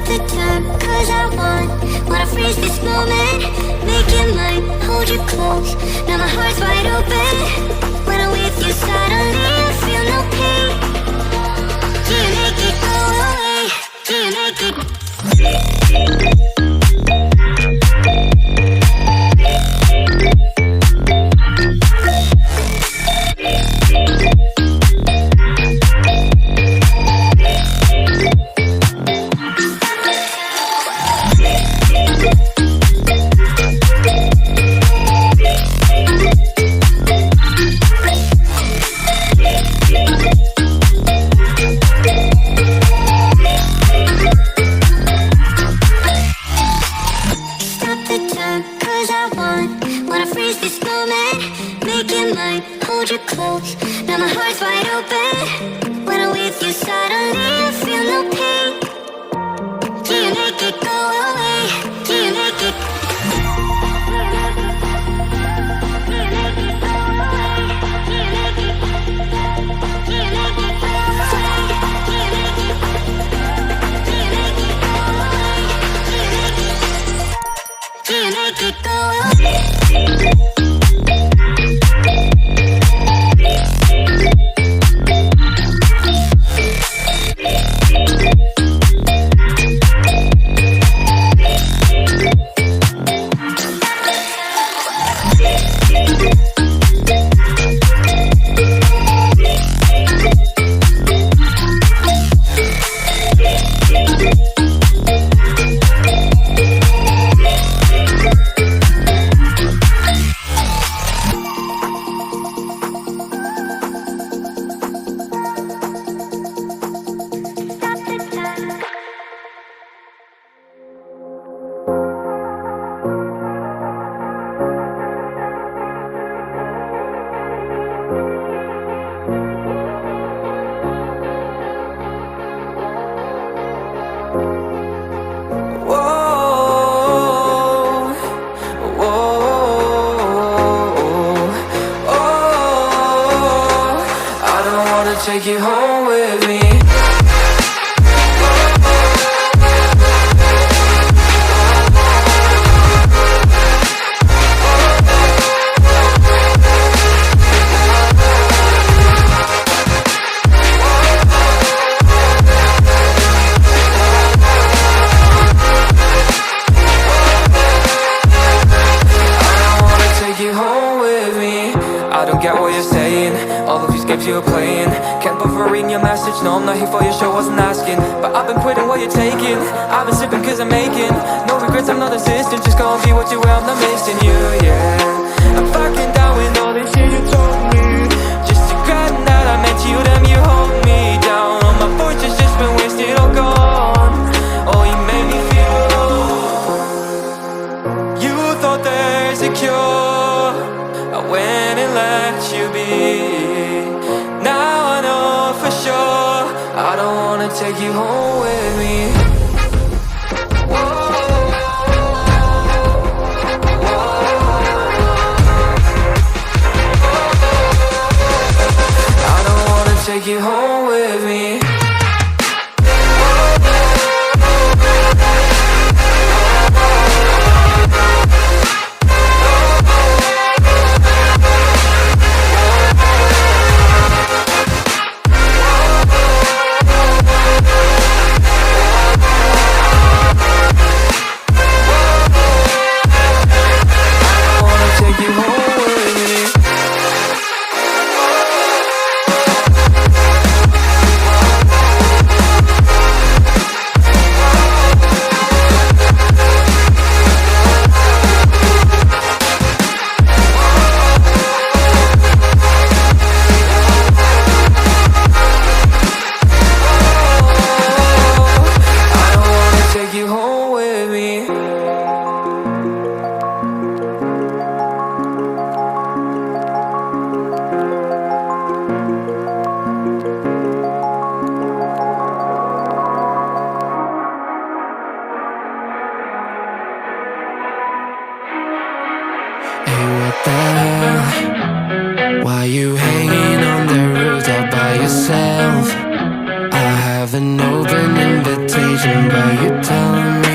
the time, cause I wanna freeze this moment. Make it mine, hold you close. Now my heart's wide open. When I'm with you suddenly I feel no pain. Do you make it go away? Do you make it? Wanna freeze this moment, make it mine, hold you close. Now my heart's wide open. When I'm with you suddenly I feel no pain. Do you make it go away? Do you make it? Do you make it go away? Do you make it? Do you make it go away? Do you make it? Do you make it go away? Do you make it go away? Take you home with me. I don't get what you're saying. All of these games you're playing. Can't bother reading your message. No, I'm not here for your show, wasn't asking. But I've been quitting what you're taking. I've been sipping cause I'm making no regrets, I'm not insistent. Just gonna be what you are, I'm not missing you, yeah. I'm fucking down with all this shit you told me. Just to grant that I met you, damn you hold me down. All my fortune's just been wasted or gone. Oh, you made me feel low. You thought there's a cure. I went and let you be. Now I know for sure I don't wanna take you home with me. I don't wanna take you home with me. an open invitation, but you tell me